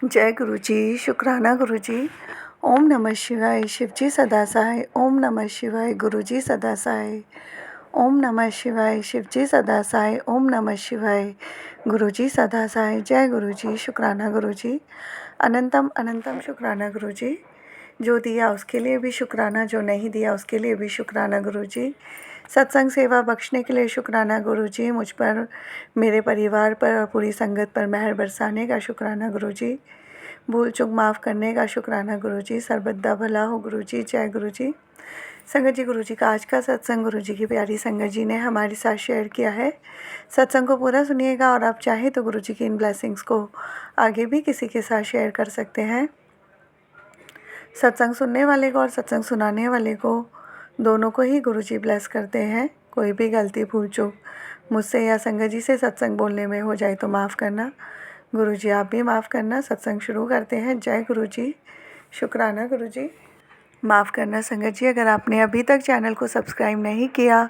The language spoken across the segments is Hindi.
जय गुरु जी, शुक्राना गुरु जी। ओम नमः शिवाय, शिव जी सदा सहाय। ओम नमः शिवाय, गुरु जी सदा सहाय। ओम नमः शिवाय, शिव जी सदा सहाय। ओम नमः शिवाय, गुरु जी सदा सहाय। जय गुरु जी, शुक्राना गुरु जी। अनंतम अनंतम शुक्राना गुरु जी। जो दिया उसके लिए भी शुक्राना, जो नहीं दिया उसके लिए भी शुक्राना गुरु जी। सत्संग सेवा बख्शने के लिए शुक्राना गुरु जी। मुझ पर, मेरे परिवार पर और पूरी संगत पर मेहर बरसाने का शुक्राना गुरु जी। भूल चूक माफ़ करने का शुक्राना गुरु जी। सर्वदा भला हो गुरु जी। जय गुरु जी। संगत जी, गुरु जी का आज का सत्संग गुरु जी की प्यारी संगत जी ने हमारे साथ शेयर किया है। सत्संग को पूरा सुनिएगा और आप चाहें तो गुरु जी की इन ब्लेसिंग्स को आगे भी किसी के साथ शेयर कर सकते हैं। सत्संग सुनने वाले को और सत्संग सुनाने वाले को, दोनों को ही गुरु जी ब्लेस करते हैं। कोई भी गलती भूल चूक मुझसे या संगत जी से सत्संग बोलने में हो जाए तो माफ़ करना। गुरु जी आप भी माफ़ करना। सत्संग शुरू करते हैं। जय गुरु जी, शुक्राना गुरु जी। माफ़ करना संगत जी, अगर आपने अभी तक चैनल को सब्सक्राइब नहीं किया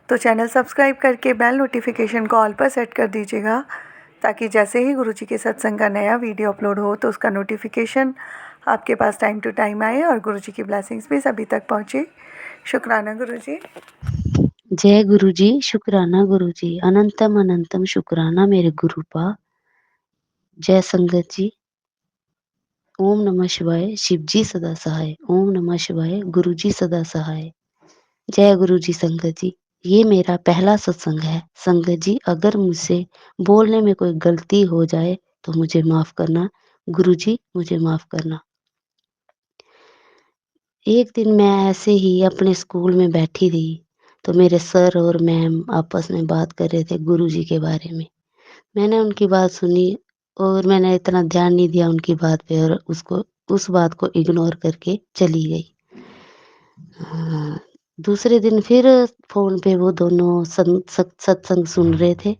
तो चैनल सब्सक्राइब करके बेल नोटिफिकेशन को ऑल पर सेट कर दीजिएगा, ताकि जैसे ही गुरु जी के सत्संग का नया वीडियो अपलोड हो तो उसका नोटिफिकेशन आपके पास टाइम टू टाइम आए और गुरु जी की ब्लेसिंग्स भी सभी तक पहुँचे। शुक्राना गुरु जी। जय गुरु जी, शुक्राना गुरु जी। अनंतम अनंतम शुक्राना मेरे गुरु पा। जय संगत जी। ओम नमः शिवाय, शिव जी सदा सहाय। ओम नमः शिवाय, गुरु जी सदा सहाय। जय गुरु जी। संगत जी, ये मेरा पहला सत्संग है। संगत जी, अगर मुझसे बोलने में कोई गलती हो जाए तो मुझे माफ करना। गुरु जी मुझे माफ करना। एक दिन मैं ऐसे ही अपने स्कूल में बैठी थी, तो मेरे सर और मैम आपस में बात कर रहे थे गुरु जी के बारे में। मैंने उनकी बात सुनी और मैंने इतना ध्यान नहीं दिया उनकी बात पे, और उस बात को इग्नोर करके चली गई। हाँ, दूसरे दिन फिर फ़ोन पे वो दोनों सत्संग सुन रहे थे,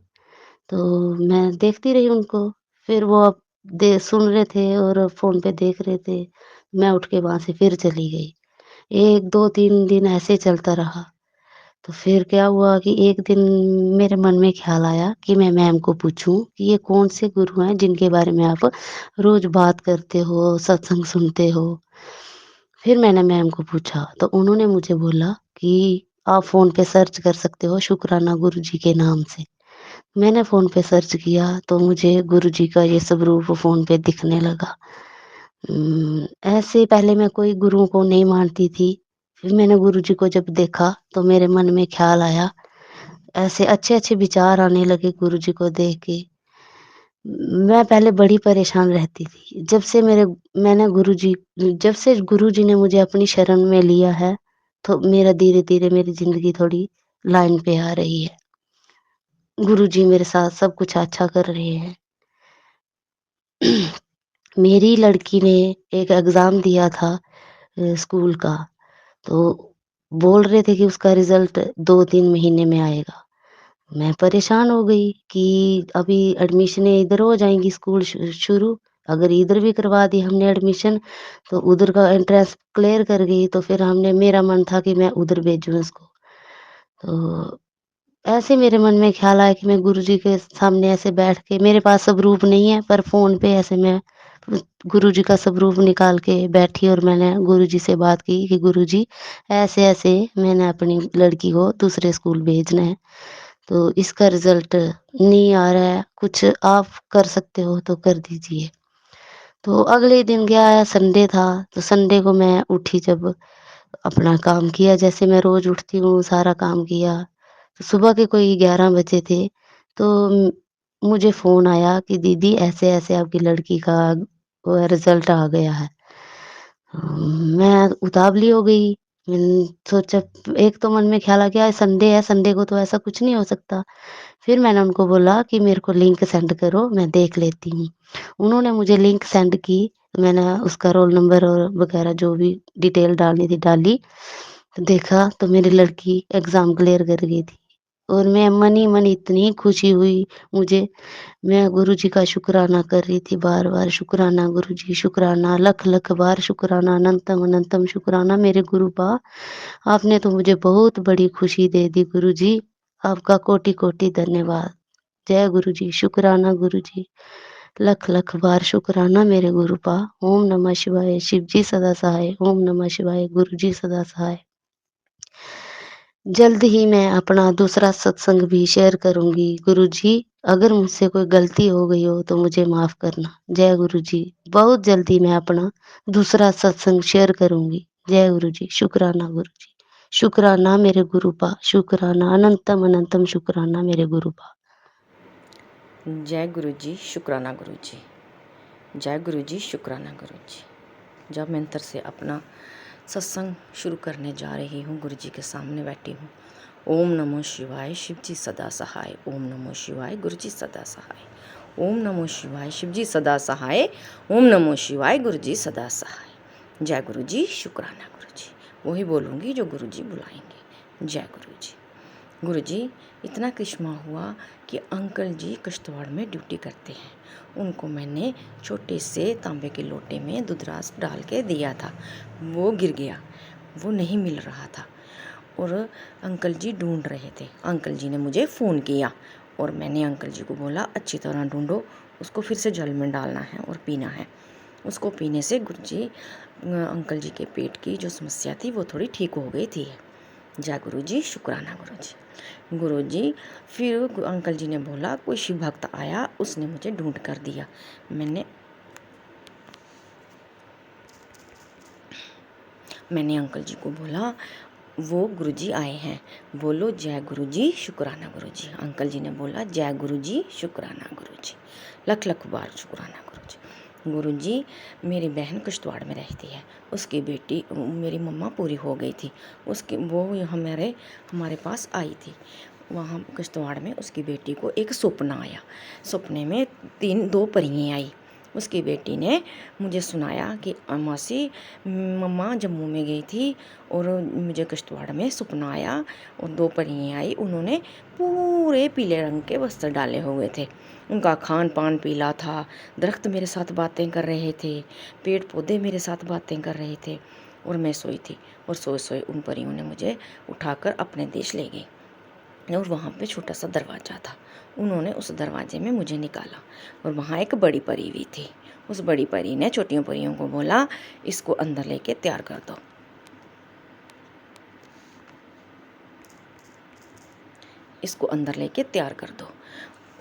तो मैं देखती रही उनको। फिर वो अब दे सुन रहे थे और फ़ोन पे देख रहे थे। मैं उठ के वहाँ से फिर चली गई। 1, 2, 3 दिन ऐसे चलता रहा। तो फिर क्या हुआ कि एक दिन मेरे मन में ख़्याल आया कि मैं मैम को पूछूँ कि ये कौन से गुरु हैं जिनके बारे में आप रोज़ बात करते हो, सत्संग सुनते हो? फिर मैंने मैम को पूछा, तो उन्होंने मुझे बोला कि आप फ़ोन पे सर्च कर सकते हो शुक्राना गुरु जी के नाम से। मैंने फ़ोन पे सर्च किया तो मुझे गुरु जी का ये सब रूप फ़ोन पे दिखने लगा। ऐसे पहले मैं कोई गुरुओं को नहीं मानती थी। फिर मैंने गुरु जी को जब देखा तो मेरे मन में ख़्याल आया, ऐसे अच्छे-अच्छे विचार आने लगे गुरु जी को देख के। मैं पहले बड़ी परेशान रहती थी। जब से गुरु जी ने मुझे अपनी शरण में लिया है, तो मेरा धीरे-धीरे मेरी ज़िंदगी थोड़ी लाइन पे आ रही है। गुरु जी मेरे साथ सब कुछ अच्छा कर रहे हैं। मेरी लड़की ने एक एग्ज़ाम दिया था स्कूल का, तो बोल रहे थे कि उसका रिज़ल्ट 2-3 महीने में आएगा। मैं परेशान हो गई कि अभी एडमिशनें इधर हो जाएँगी, स्कूल शुरू। अगर इधर भी करवा दी हमने एडमिशन, तो उधर का एंट्रेंस क्लियर कर गई, तो फिर मेरा मन था कि मैं उधर भेजूँ इसको। तो ऐसे मेरे मन में ख़्याल आया कि मैं गुरुजी के सामने ऐसे बैठ के, मेरे पास स्वरूप नहीं है, पर फ़ोन पे ऐसे मैं गुरुजी का स्वरूप निकाल के बैठी और मैंने गुरुजी से बात की कि गुरुजी, ऐसे-ऐसे मैंने अपनी लड़की को दूसरे स्कूल भेजना है, तो इसका रिज़ल्ट नहीं आ रहा है, कुछ आप कर सकते हो तो कर दीजिए। तो अगले दिन क्या है, संडे था, तो संडे को मैं उठी, जब अपना काम किया जैसे मैं रोज़ उठती हूँ, सारा काम किया। तो सुबह के कोई 11 बजे थे, तो मुझे फ़ोन आया कि दीदी ऐसे-ऐसे आपकी लड़की का वो रिज़ल्ट आ गया है। मैं उतावली हो गई। मैंने सोचा, एक तो मन में ख़्याल आ गया संडे है, संडे को तो ऐसा कुछ नहीं हो सकता। फिर मैंने उनको बोला कि मेरे को लिंक सेंड करो, मैं देख लेती हूँ। उन्होंने मुझे लिंक सेंड की, तो मैंने उसका रोल नंबर और वग़ैरह जो भी डिटेल डालनी थी डाली। तो देखा तो मेरी लड़की एग्ज़ाम क्लियर कर गई थी, और मैं मन ही मन इतनी खुशी हुई मुझे। मैं गुरुजी का शुक्राना कर रही थी बार-बार, शुक्राना गुरुजी, शुक्राना, लख-लख बार शुक्राना, अनंतम अनंतम शुक्राना मेरे गुरु बा। आपने तो मुझे बहुत बड़ी खुशी दे दी गुरुजी, आपका कोटि-कोटि धन्यवाद। जय गुरुजी, शुक्राना गुरुजी। लख लख बार शुक्राना मेरे गुरु पा। ओम नमः शिवाय, शिव जी सदा सहाय। ओम नमः शिवाय, गुरु जी सदा सहाय। जल्द ही मैं अपना दूसरा सत्संग भी शेयर करूंगी। गुरु जी, अगर मुझसे कोई गलती हो गई हो तो मुझे माफ करना। जय गुरु जी। बहुत जल्दी मैं अपना दूसरा सत्संग शेयर करूंगी। जय गुरु जी। शुक्राना गुरु जी। शुक्राना मेरे गुरु पा। शुक्राना अनंतम अनंतम शुक्राना मेरे गुरु पा। जय गुरु जी। शुक्राना गुरु जी। जय गुरु जी। शुक्राना गुरु जी। जब मैं अंतर से अपना सत्संग शुरू करने जा रही हूँ, गुरु जी के सामने बैठी हूँ। ओम नमो शिवाय, शिव जी सदा सहाय। ओम नमो शिवाय, गुरु जी सदा सहाय। ओम नमो शिवाय, शिव जी सदा सहाय। ओम नमो शिवाय, गुरु जी सदा सहाय। जय गुरु जी। शुक्राना गुरु जी। वही बोलूँगी जो गुरु जी बुलाएंगे। जय गुरु जी। गुरु जी, इतना करिश्मा हुआ कि अंकल जी किश्तवाड़ में ड्यूटी करते हैं। उनको मैंने छोटे से तांबे के लोटे में दूधरास डाल के दिया था। वो गिर गया, वो नहीं मिल रहा था और अंकल जी ढूंढ रहे थे। अंकल जी ने मुझे फ़ोन किया और मैंने अंकल जी को बोला अच्छी तरह ढूंढो, उसको फिर से जल में डालना है और पीना है। उसको पीने से गुरु जी अंकल जी के पेट की जो समस्या थी वो थोड़ी ठीक हो गई थी। जय गुरु जी। शुक्राना गुरु जी। गुरु जी, फिर अंकल जी ने बोला कोई शिव भक्त आया, उसने मुझे ढूंढ कर दिया। मैंने अंकल जी को बोला वो गुरुजी आए हैं, बोलो जय गुरु जी। शुक्राना गुरु जी। अंकल जी ने बोला जय गुरु जी। शुक्राना गुरु जी। लख लख बार शुक्राना गुरु जी। गुरु जी, मेरी बहन किश्तवाड़ में रहती है, उसकी बेटी, मेरी मम्मा पूरी हो गई थी, उसकी वो हमारे पास आई थी। वहाँ किश्तवाड़ में उसकी बेटी को एक सपना आया। सपने में दो परियां आई। उसकी बेटी ने मुझे सुनाया कि मासी, मम्मा जम्मू में गई थी और मुझे किश्तवाड़ में सपना आया और दो परियां आई। उन्होंने पूरे पीले रंग के वस्त्र डाले हुए थे, उनका खान पान पीला था, दरख्त मेरे साथ बातें कर रहे थे, पेड़ पौधे मेरे साथ बातें कर रहे थे और मैं सोई थी। और सोए सोए उन परियों ने मुझे उठाकर अपने देश ले गई और वहाँ पे छोटा सा दरवाज़ा था। उन्होंने उस दरवाजे में मुझे निकाला और वहाँ एक बड़ी परी भी थी। उस बड़ी परी ने छोटियों परियों को बोला इसको अंदर लेके तैयार कर दो। इसको अंदर लेके तैयार कर दो।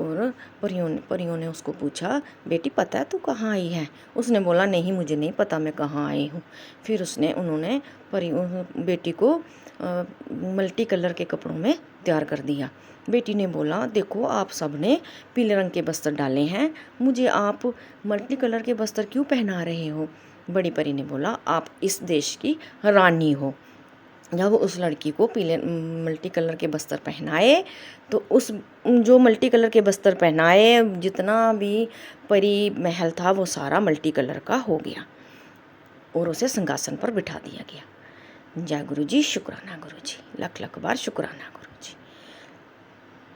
और परियों ने उसको पूछा बेटी पता है तू कहाँ आई है? उसने बोला नहीं मुझे नहीं पता मैं कहाँ आई हूँ। फिर उन्होंने बेटी को मल्टी कलर के कपड़ों में तैयार कर दिया। बेटी ने बोला देखो आप सब ने पीले रंग के वस्त्र डाले हैं, मुझे आप मल्टी कलर के वस्त्र क्यों पहना रहे हो? बड़ी परी ने बोला आप इस देश की रानी हो। जब उस लड़की को पीले मल्टी कलर के बस्तर पहनाए तो उस जो मल्टी कलर के बस्तर पहनाए जितना भी परी महल था वो सारा मल्टी कलर का हो गया और उसे सिंहासन पर बिठा दिया गया। जय गुरु जी। शुक्राना गुरु जी। लख लख बार शुक्राना गुरु जी।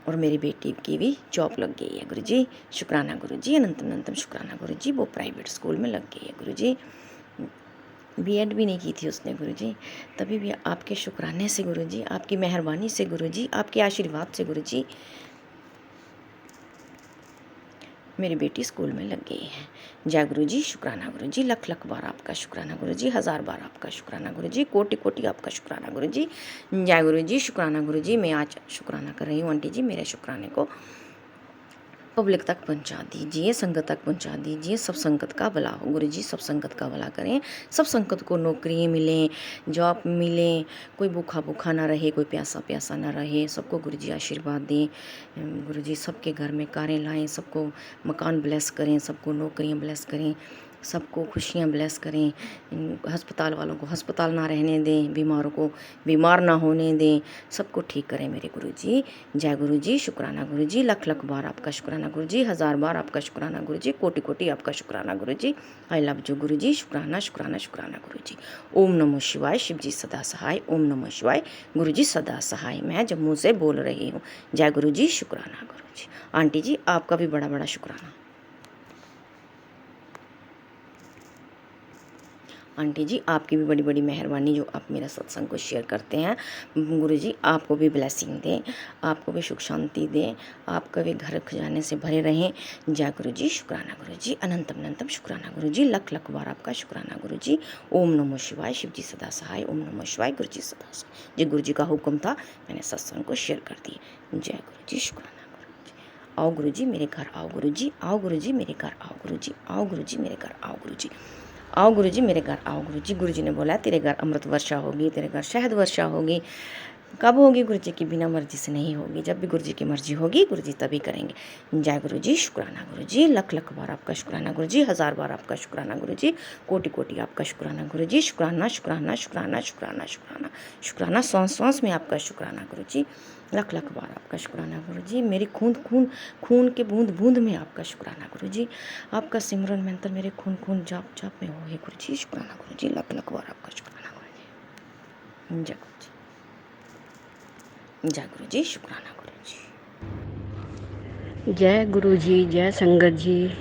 और मेरी बेटी की भी जॉब लग गई है गुरु जी। शुक्राना गुरु जी। अनंतम अनंतम शुक्राना गुरु जी। वो प्राइवेट स्कूल में लग गई है गुरु जी। बीएड भी नहीं की थी उसने गुरु जी, तभी भी आपके शुक्राने से गुरु जी, आपकी मेहरबानी से गुरु जी, आपके आशीर्वाद से गुरु जी मेरी बेटी स्कूल में लग गई है। जय गुरु जी। शुक्राना गुरु जी। लख लख बार आपका शुक्राना गुरु जी। हज़ार बार आपका शुक्राना गुरु जी। कोटि कोटि आपका शुक्राना गुरु जी। जय गुरु जी। शुक्राना गुरु जी। मैं आज शुक्राना कर रही हूँ आंटी जी, मेरे शुक्राने को पब्लिक तक पहुंचा दीजिए, संगत तक पहुंचा दीजिए। सब संगत का भला हो गुरु जी, सब संगत का भला करें। सब संगत को नौकरी मिलें, जॉब मिलें, कोई भूखा भूखा ना रहे, कोई प्यासा प्यासा ना रहे। सबको गुरु जी आशीर्वाद दें। गुरु जी सबके घर में कारें लाएं, सबको मकान ब्लेस करें, सबको नौकरियां ब्लेस करें, सबको खुशियाँ ब्लेस करें। अस्पताल वालों को अस्पताल ना रहने दें, बीमारों को बीमार ना होने दें, सबको ठीक करें मेरे गुरु जी। जय गुरु जी। शुक्राना गुरु जी। लख लख बार आपका शुक्राना गुरु जी। हज़ार बार आपका शुक्राना गुरु जी। कोटि कोटि आपका शुक्राना गुरु जी। आई लव यू गुरु जी। शुक्राना शुक्राना शुक्राना गुरु जी। ओम नमो शिवाय। शिव जी सदा सहाय। ओम नमो शिवाय। गुरु जी सदा सहाय। मैं जम्मू से बोल रही हूँ। जय गुरु जी। शुक्राना गुरु जी। आंटी जी आपका भी बड़ा बड़ा शुक्राना। आंटी जी आपकी भी बड़ी बड़ी मेहरबानी जो आप मेरा सत्संग को शेयर करते हैं। गुरुजी आपको भी ब्लेसिंग दें, आपको भी सुख शांति दें, आपका भी घर खजाने से भरे रहें। जय गुरुजी, शुक्राना गुरुजी, अनंतम अनंतम शुक्राना गुरुजी, लख लख बार आपका शुक्राना गुरुजी। ओम नमो शिवाय, शिव जी सदा सहाय। ओम नमो शिवाय, गुरुजी सदा सहाय। जी गुरुजी का हुक्म था, मैंने सत्संग को शेयर कर दिया। जय गुरुजी, शुक्राना। आओ गुरुजी मेरे घर आओ गुरुजी, आओ गुरुजी मेरे घर आओ गुरुजी, आओ गुरुजी मेरे घर आओ गुरुजी, आओ गुरुजी मेरे घर आओ गुरुजी। गुरुजी ने बोला तेरे घर अमृत वर्षा होगी, तेरे घर शहद वर्षा होगी। कब होगी? गुरुजी की बिना मर्जी से नहीं होगी। जब भी गुरुजी की मर्जी होगी गुरुजी तभी करेंगे। जय गुरुजी, शुक्राना गुरुजी, लख लख बार आपका शुक्राना गुरुजी, हजार बार आपका शुक्राना गुरुजी, कोटि कोटि आपका शुक्राना गुरुजी। शुक्राना शुक्राना शुक्राना शुक्राना शुक्राना शुक्राना, सांस सांस में आपका शुक्राना गुरुजी, लख लख बार आपका शुक्राना गुरुजी। मेरी खून के बूंद बूंद में आपका शुक्राना गुरुजी। आपका सिमरन मंत्र मेरे खून खून जाप जाप में हो गुरुजी। शुक्राना गुरुजी, लख लख बार आपका शुक्राना गुरुजी। जय गुरुजी, जय गुरुजी, शुक्राना गुरुजी। जय गुरु जी, जय संगत जी,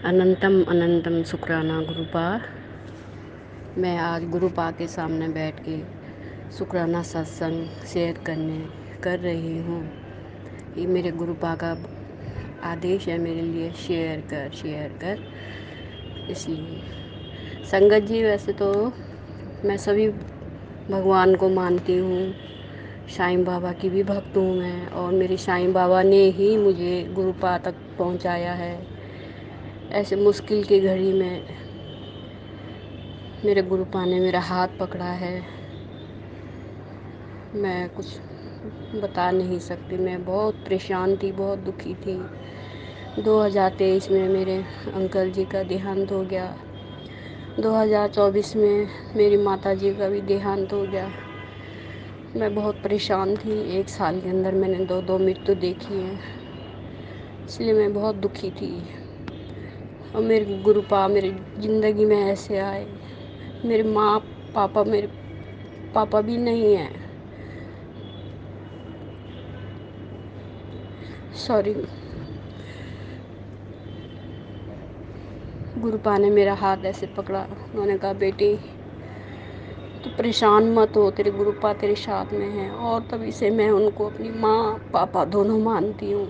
अनंतम अनंतम शुक्राना गुरुपा। मैं आज गुरुपा के सामने बैठ के शुक्राना सत्संग शेयर कर रही हूँ। ये मेरे गुरुपा का आदेश है मेरे लिए, शेयर कर। इसलिए संगत जी, वैसे तो मैं सभी भगवान को मानती हूँ, साईं बाबा की भी भक्त हूँ मैं, और मेरे साईं बाबा ने ही मुझे गुरुपा तक पहुँचाया है। ऐसे मुश्किल की घड़ी में मेरे गुरुपा ने मेरा हाथ पकड़ा है। मैं कुछ बता नहीं सकती, मैं बहुत परेशान थी, बहुत दुखी थी। 2023 में मेरे अंकल जी का देहांत हो गया। 2024 में मेरी माता जी का भी देहांत हो गया। मैं बहुत परेशान थी। 1 साल के अंदर मैंने दो मृत्यु देखी है, इसलिए मैं बहुत दुखी थी। और मेरे गुरुपा मेरी ज़िंदगी में ऐसे आए। मेरे मेरे पापा भी नहीं हैं, सॉरी। गुरुपा ने मेरा हाथ ऐसे पकड़ा, उन्होंने कहा बेटी तो परेशान मत हो, तेरे गुरुपा तेरे साथ में हैं। और तभी से मैं उनको अपनी माँ पापा दोनों मानती हूँ।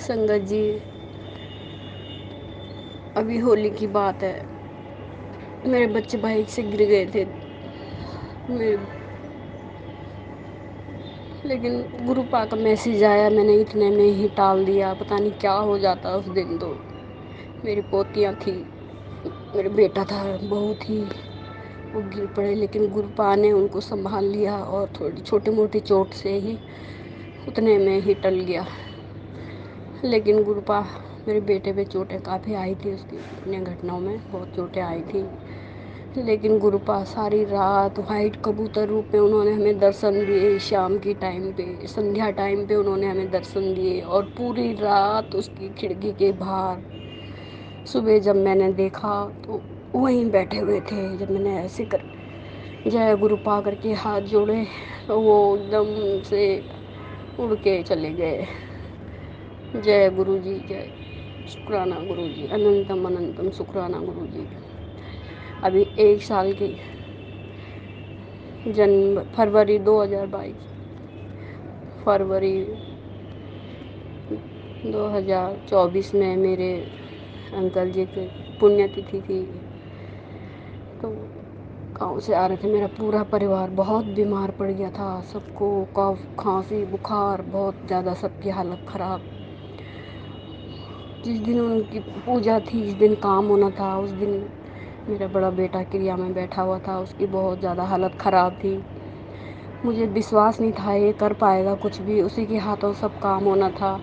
संगत जी, अभी होली की बात है, मेरे बच्चे बाइक से गिर गए थे लेकिन गुरुपा का मैसेज आया, मैंने इतने में ही टाल दिया। पता नहीं क्या हो जाता उस दिन। तो मेरी पोतियाँ थी, मेरा बेटा था, बहुत ही वो गिर पड़े, लेकिन गुरुपा ने उनको संभाल लिया और थोड़ी छोटी मोटी चोट से ही उतने में ही टल गया। लेकिन गुरुपा मेरे बेटे पे चोटें काफ़ी आई थी, उसकी अपने घटनाओं में बहुत चोटें आई थी। लेकिन गुरुपा सारी रात वाइट कबूतर रूप में उन्होंने हमें दर्शन दिए। शाम की टाइम पे, संध्या टाइम पे उन्होंने हमें दर्शन दिए, और पूरी रात उसकी खिड़की के बाहर। सुबह जब मैंने देखा तो वहीं बैठे हुए थे। जब मैंने ऐसे कर जय गुरुपा करके हाथ जोड़े तो वो एकदम से उड़ के चले गए। जय गुरु जी, जय शुक्राना गुरु जी, अनंतम अनंतम शुक्राना गुरु जी। अभी 1 साल की फरवरी 2022 फरवरी 2024 में मेरे अंकल जी की पुण्यतिथि थी। तो गाँव से आ रहे थे, मेरा पूरा परिवार बहुत बीमार पड़ गया था। सबको कफ खांसी बुखार बहुत ज़्यादा, सबकी हालत ख़राब। जिस दिन उनकी पूजा थी, जिस दिन काम होना था, उस दिन मेरा बड़ा बेटा क्रिया में बैठा हुआ था, उसकी बहुत ज़्यादा हालत ख़राब थी। मुझे विश्वास नहीं था ये कर पाएगा कुछ भी, उसी के हाथों सब काम होना था।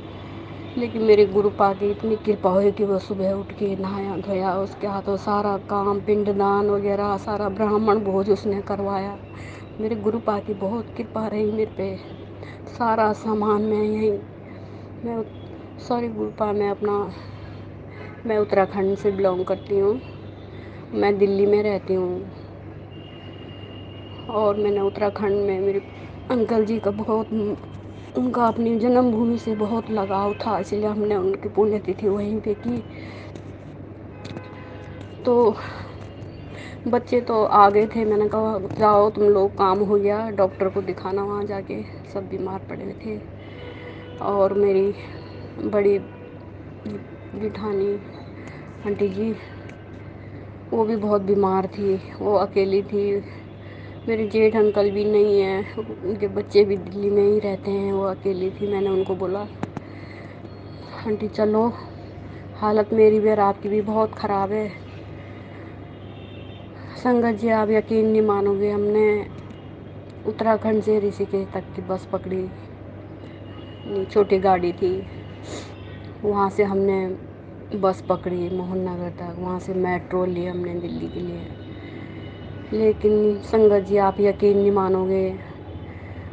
लेकिन मेरे गुरुपा की इतनी कृपा हुई कि वो सुबह उठ के नहाया धोया, उसके हाथों सारा काम, पिंडदान वगैरह सारा ब्राह्मण भोज उसने करवाया। मेरे गुरुपा की बहुत कृपा रही मेरे पे। सारा सामान मैं सॉरी गुरुपा, मैं उत्तराखंड से बिलोंग करती हूँ। मैं दिल्ली में रहती हूँ, और मैंने उत्तराखंड में मेरे अंकल जी का बहुत उनका अपनी जन्मभूमि से बहुत लगाव था, इसलिए हमने उनकी पुण्यतिथि वहीं पे की। तो बच्चे तो आ गए थे, मैंने कहा जाओ तुम लोग, काम हो गया, डॉक्टर को दिखाना वहाँ जाके, सब बीमार पड़े हुए थे। और मेरी बड़ी जिठानी आंटी जी, वो भी बहुत बीमार थी, वो अकेली थी। मेरे जेठ अंकल भी नहीं हैं, उनके बच्चे भी दिल्ली में ही रहते हैं, वो अकेली थी। मैंने उनको बोला आंटी चलो, हालत मेरी भी और आपकी भी बहुत ख़राब है। संगत जी, आप यकीन नहीं मानोगे, हमने उत्तराखंड से ऋषिकेश तक की बस पकड़ी, छोटी गाड़ी थी, वहाँ से हमने बस पकड़ी मोहन नगर तक, वहाँ से मेट्रो ली हमने दिल्ली के लिए। लेकिन संगत जी, आप यकीन नहीं मानोगे,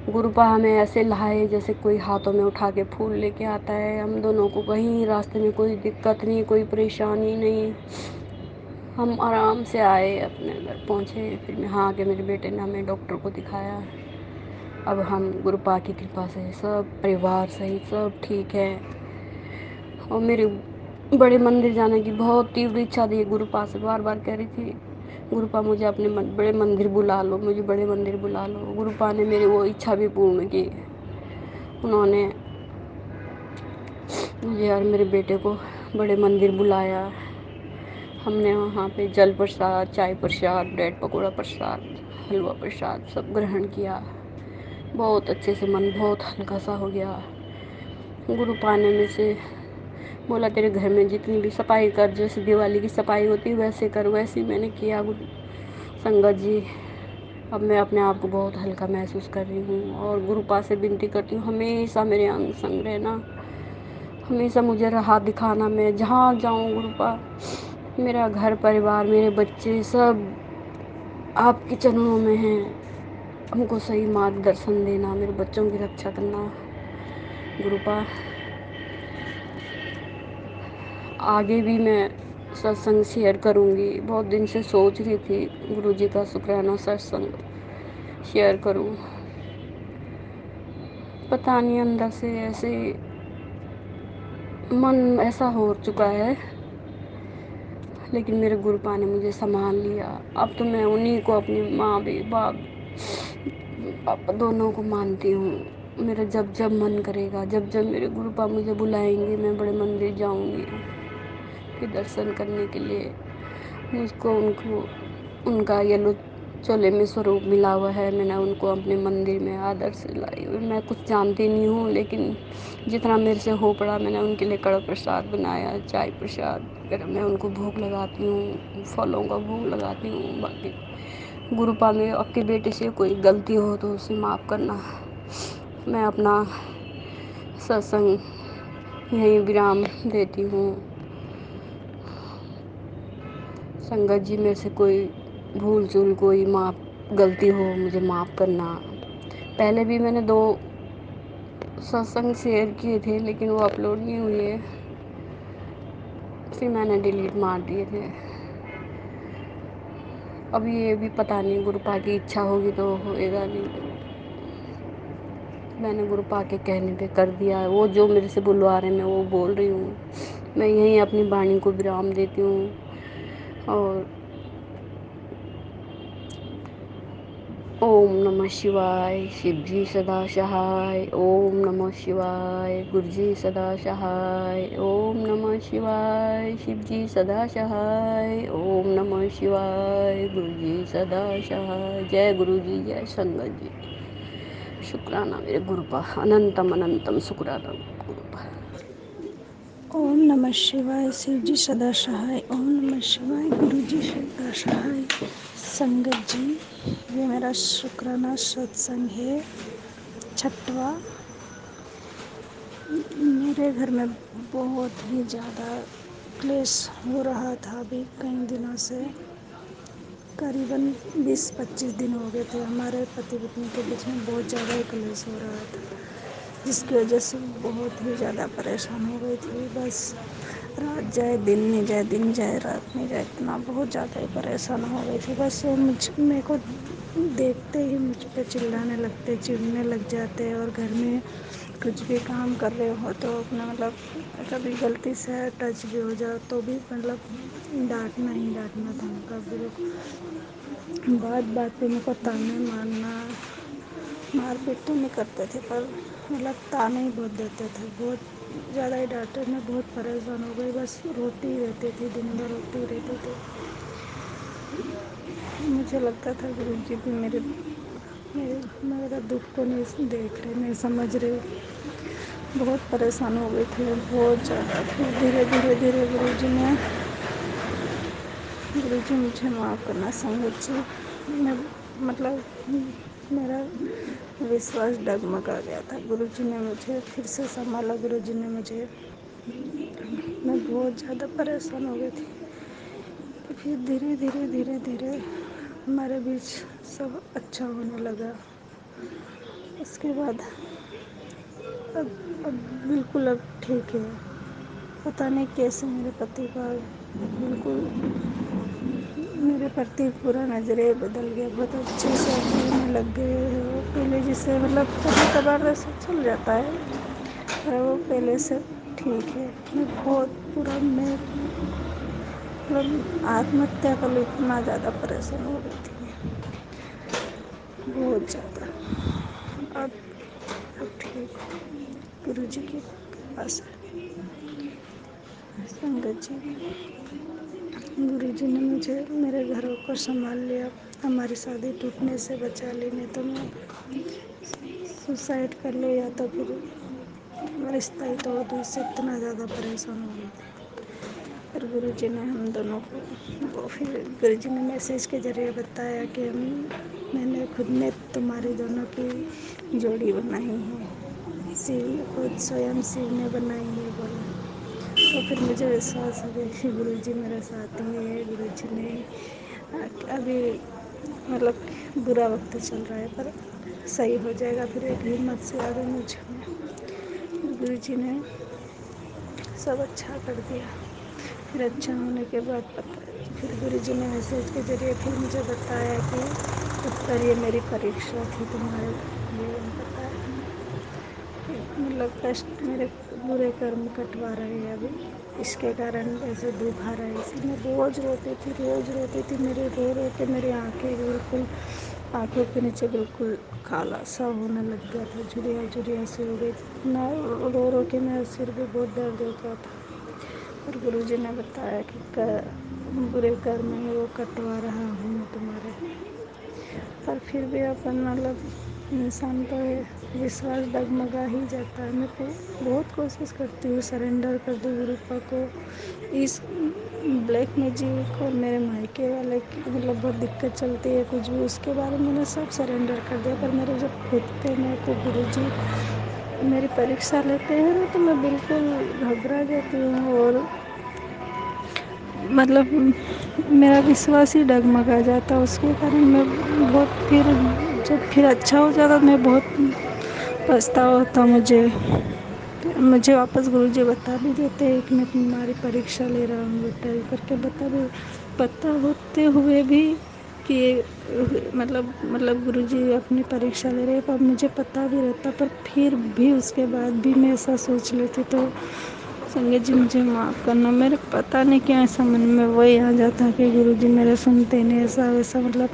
गुरुपा हमें ऐसे लाए जैसे कोई हाथों में उठा के फूल लेके आता है। हम दोनों को कहीं रास्ते में कोई दिक्कत नहीं, कोई परेशानी नहीं, हम आराम से आए, अपने घर पहुँचे। फिर यहाँ आके मेरे बेटे ने हमें डॉक्टर को दिखाया। अब हम गुरुपा की कृपा से सब परिवार सहित सब ठीक है। और मेरे बड़े मंदिर जाने की बहुत तीव्र इच्छा थी, गुरुपा से बार बार कह रही थी गुरुपा मुझे अपने बड़े मंदिर बुला लो, मुझे बड़े मंदिर बुला लो। गुरुपा ने मेरी वो इच्छा भी पूर्ण की। उन्होंने मुझे और मेरे बेटे को बड़े मंदिर बुलाया। हमने वहाँ पे जल प्रसाद, चाय प्रसाद, ब्रेड पकौड़ा प्रसाद, हलवा प्रसाद सब ग्रहण किया। बहुत अच्छे से मन बहुत हल्का सा हो गया। गुरुपा ने मुझसे बोला तेरे घर में जितनी भी सफाई कर, जैसे दिवाली की सफाई होती है वैसे कर। वैसे ही मैंने किया संगत जी। अब मैं अपने आप को बहुत हल्का महसूस कर रही हूँ और गुरुपा से विनती करती हूँ हमेशा मेरे अंग संग रहना, हमेशा मुझे राह दिखाना। मैं जहाँ जाऊँ गुरुपा, मेरा घर परिवार, मेरे बच्चे सब आपके चरणों में हैं। हमको सही मार्गदर्शन देना, मेरे बच्चों की रक्षा करना गुरुपा। आगे भी मैं सत्संग शेयर करूँगी। बहुत दिन से सोच रही थी गुरुजी का शुक्राना सत्संग शेयर करूँ। पता नहीं अंदर से ऐसे मन ऐसा हो चुका है, लेकिन मेरे गुरुपा ने मुझे संभाल लिया। अब तो मैं उन्हीं को अपनी माँ भी बाप पापा दोनों को मानती हूँ। मेरा जब जब मन करेगा, जब जब मेरे गुरुपा मुझे बुलाएंगे, मैं बड़े मंदिर जाऊँगी के दर्शन करने के लिए। मुझको उनको उनका येलो चोले में स्वरूप मिला हुआ है। मैंने उनको अपने मंदिर में आदर से लाई और मैं कुछ जानती नहीं हूँ, लेकिन जितना मेरे से हो पड़ा मैंने उनके लिए कड़ा प्रसाद बनाया, चाय प्रसाद वगैरह मैं उनको भोग लगाती हूँ, फलों का भोग लगाती हूँ। बाकी गुरुपा में आपके बेटे से कोई गलती हो तो उसे माफ़ करना। मैं अपना सत्संग यहीं विराम देती हूँ। संगत जी, मेरे से कोई भूल चूल, कोई गलती हो मुझे माफ़ करना। पहले भी मैंने 2 सत्संग शेयर किए थे, लेकिन वो अपलोड नहीं हुए, फिर मैंने डिलीट मार दिए थे। अब ये भी पता नहीं, गुरुपा की इच्छा होगी तो होएगा, नहीं मैंने गुरुपा के कहने पे कर दिया है। वो जो मेरे से बुलवा रहे हैं मैं वो बोल रही हूँ। मैं यहीं अपनी वाणी को विराम देती हूँ। और ओम नमः शिवाय, शिव जी सदा सहाय। ओम नमः शिवाय, गुरु जी सदा सहाय। ओम नमः शिवाय, शिव जी सदा सहाय। ओम नमः शिवाय, गुरु जी सदा सहाय। जय गुरु जी, जय संगत जी। शुक्राना मेरे गुरुपा, अनंतम अनंतम शुक्राना गुरुपा। ओम नमः शिवाय, शिव जी सदा सहाय। ओम नमः शिवाय, गुरु जी सदा सहाय। संगत जी, ये मेरा शुक्राना सत्संग है, 6वां। मेरे घर में बहुत ही ज़्यादा क्लेश हो रहा था अभी कई दिनों से। करीबन 20-25 दिन हो गए थे। हमारे पति पत्नी के बीच में बहुत ज़्यादा ही क्लेश हो रहा था, जिसकी वजह से बहुत ही ज़्यादा परेशान हो गई थी। बस रात जाए दिन नहीं जाए, दिन जाए रात नहीं जाए, इतना बहुत ज़्यादा ही परेशान हो गई थी। बस वो मेरे को देखते ही मुझ पे चिल्लाने लगते, चिढ़ने लग जाते और घर में कुछ भी काम कर रहे हो तो अपना मतलब कभी गलती से टच भी हो जाओ तो भी मतलब डांटना ही डांटना था उनका बिल्कुल। बात बात पे मुझको ताने मारना, मारपीट तो नहीं करते थे पर मतलब ताने ही बहुत देते थे, बहुत ज़्यादा ही डांटे। मैं बहुत परेशान हो गई, बस रोती ही रहती थी, दिन भर रोती ही रहती थी। मुझे लगता था गुरुजी भी मेरा दुख को नहीं देख रहे, नहीं समझ रहे। बहुत परेशान हो गई थी मैं, बहुत ज़्यादा। फिर धीरे धीरे धीरे गुरुजी मुझे माफ़ करना संगत जी। मैं मतलब मेरा विश्वास डगमगा गया था। गुरुजी ने मुझे फिर से संभाला, गुरुजी ने मुझे। मैं बहुत ज़्यादा परेशान हो गई थी। फिर धीरे धीरे धीरे धीरे हमारे बीच सब अच्छा होने लगा। उसके बाद अब बिल्कुल अब ठीक है। पता नहीं कैसे मेरे पति का बिल्कुल मेरे प्रति पूरा नज़रिया बदल गया। बहुत अच्छे से बोलने लग गए हैं वो। पहले जैसे मतलब कभी कभार ऐसा चल जाता है, पर वो पहले से ठीक है। मैं बहुत पूरा मैं मतलब आत्महत्या कर ली, इतना ज़्यादा परेशान हो गई थी मैं, बहुत ज़्यादा। अब अब ठीक हूँ, गुरुजी के पास संगत जी। गुरुजी ने मुझे मेरे घरों को संभाल लिया, हमारी शादी टूटने से बचा ली। नहीं तो मैं सुसाइड कर लो या तो फिर रिश्ता ही तोड़ दूँ, इससे इतना ज़्यादा परेशान हो गई थी। फिर गुरुजी ने हम दोनों को वो फिर गुरुजी ने मैसेज के ज़रिए बताया कि मैंने खुद ने तुम्हारी दोनों की जोड़ी बनाई है, शिव खुद स्वयं शिव ने बनाई है बोला। तो फिर मुझे विश्वास हो गया कि गुरुजी मेरे साथ ही है। गुरुजी ने अभी मतलब बुरा वक्त चल रहा है पर सही हो जाएगा, फिर एक हिम्मत से आ गई मुझ में। गुरुजी ने सब अच्छा कर दिया। फिर अच्छा होने के बाद फिर गुरुजी ने मैसेज के ज़रिए फिर मुझे बताया कि उत्तर ये मेरी परीक्षा थी तुम्हारे जीवन। पता है मतलब कष्ट मेरे बुरे कर्म कटवा रहे हैं अभी, इसके कारण ऐसे दुख आ रहा है। इसी में रोज़ रोती थी। मेरे रो रो के मेरी आँखें बिल्कुल, आँखों के नीचे बिल्कुल काला सा होने लग गया था, झुर्रियाँ झुर्रियाँ सी हो गई थी। ना रो रो के मेरा सिर भी बहुत दर्द होता था। और गुरुजी ने बताया कि बुरे कर्म है वो कटवा रहा हूँ मैं तुम्हारे। पर फिर भी अपन मतलब इंसान तो है, विश्वास डगमगा ही जाता है। मैं बहुत कोशिश करती हूँ सरेंडर कर दूँ गुरुपा को, इस ब्लैक मैजिक और मेरे मायके वाले की मतलब बहुत दिक्कत चलती है कुछ भी, उसके बारे में मैंने सब सरेंडर कर दिया। पर मेरे जब खुद पे मेरे को गुरुजी मेरी परीक्षा लेते हैं ना तो मैं बिल्कुल घबरा जाती हूँ और मतलब मेरा विश्वास ही डगमगा जाता। उसके कारण मैं बहुत फिर अच्छा हो जाता मैं बहुत पछतावा होता मुझे वापस गुरुजी बता भी देते हैं कि मैं तुम्हारी परीक्षा ले रहा हूँ बेटा, ये करके पता होते हुए भी कि मतलब गुरुजी अपनी परीक्षा ले रहे हैं, पर मुझे पता भी रहता। पर फिर भी उसके बाद भी मैं ऐसा सोच लेती तो संगत जी मुझे माफ़ करना। मेरे पता नहीं क्यों ऐसा मन में वही आ जाता कि गुरुजी मेरे सुनते नहीं, ऐसा वैसा मतलब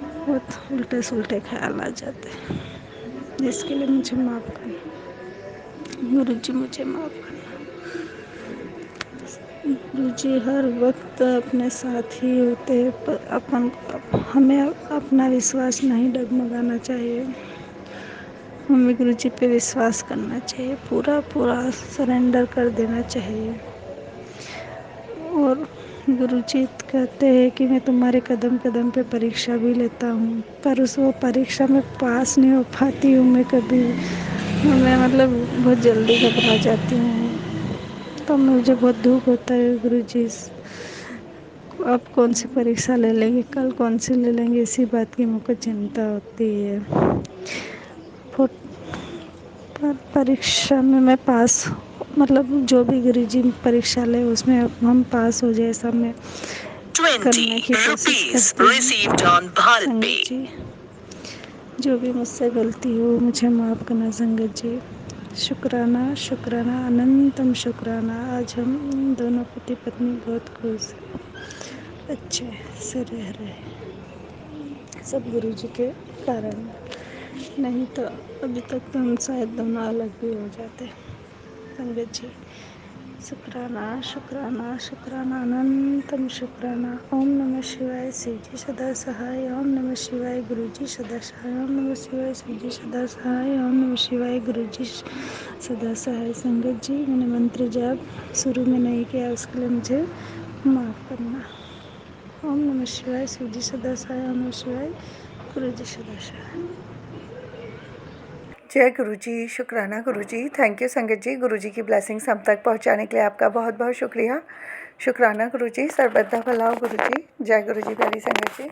बहुत उल्टे सुलटे ख्याल आ जाते हैं, जिसके लिए मुझे माफ़ करना। गुरुजी मुझे माफ़ करना। गुरुजी हर वक्त अपने साथ ही होते हैं, पर हमें अपना विश्वास नहीं डगमगाना चाहिए। हमें गुरुजी पे विश्वास करना चाहिए, पूरा पूरा सरेंडर कर देना चाहिए। और गुरुजी कहते हैं कि मैं तुम्हारे कदम कदम पे परीक्षा भी लेता हूँ, पर वो परीक्षा में पास नहीं हो पाती हूँ मैं कभी। मैं मतलब बहुत जल्दी घबरा जाती हूँ, तो मुझे बहुत दुख होता है। गुरुजी अब कौन सी परीक्षा ले लेंगे, कल कौन सी ले लेंगे, इसी बात की मुझको चिंता होती है। पर परीक्षा में मैं पास मतलब जो भी गुरुजी परीक्षा ले उसमें हम पास हो जाए, सब में करने की कोशिश करती हूँ। संगत जी जो भी मुझसे गलती हो मुझे माफ़ करना संगत जी। शुक्राना शुक्राना अनंतम शुक्राना। आज हम दोनों पति पत्नी बहुत खुश अच्छे से रह रहे, सब गुरु जी के कारण। नहीं तो अभी तक तो हम शायद दोनों अलग भी हो जाते संगत जी। शुक्राना शुक्राना शुक्राना अनंतम शुक्राना। ओम नमः शिवाय शिव जी सदा सहाय। ओम नमः शिवाय गुरु जी सदा सहाय। ओम नमः शिवाय शिव जी सदा सहाय। ओम नमः शिवाय गुरु जी सदा सहाय। संगत जी मैंने मंत्र जाप शुरू में नहीं किया, उसके लिए मुझे माफ़ करना। ओम नमः शिवाय शिव जी सदा सहाय। ओम नमः शिवाय गुरु जी सदा सहाय। जय गुरु जी, शुक्राना गुरु जी। थैंक यू संगत जी, गुरु जी की ब्लेसिंग्स हम तक पहुंचाने के लिए आपका बहुत बहुत शुक्रिया। शुक्राना गुरु जी, सर्वदा भला हो गुरु जी। जय गुरु जी, प्यारी संगत जी।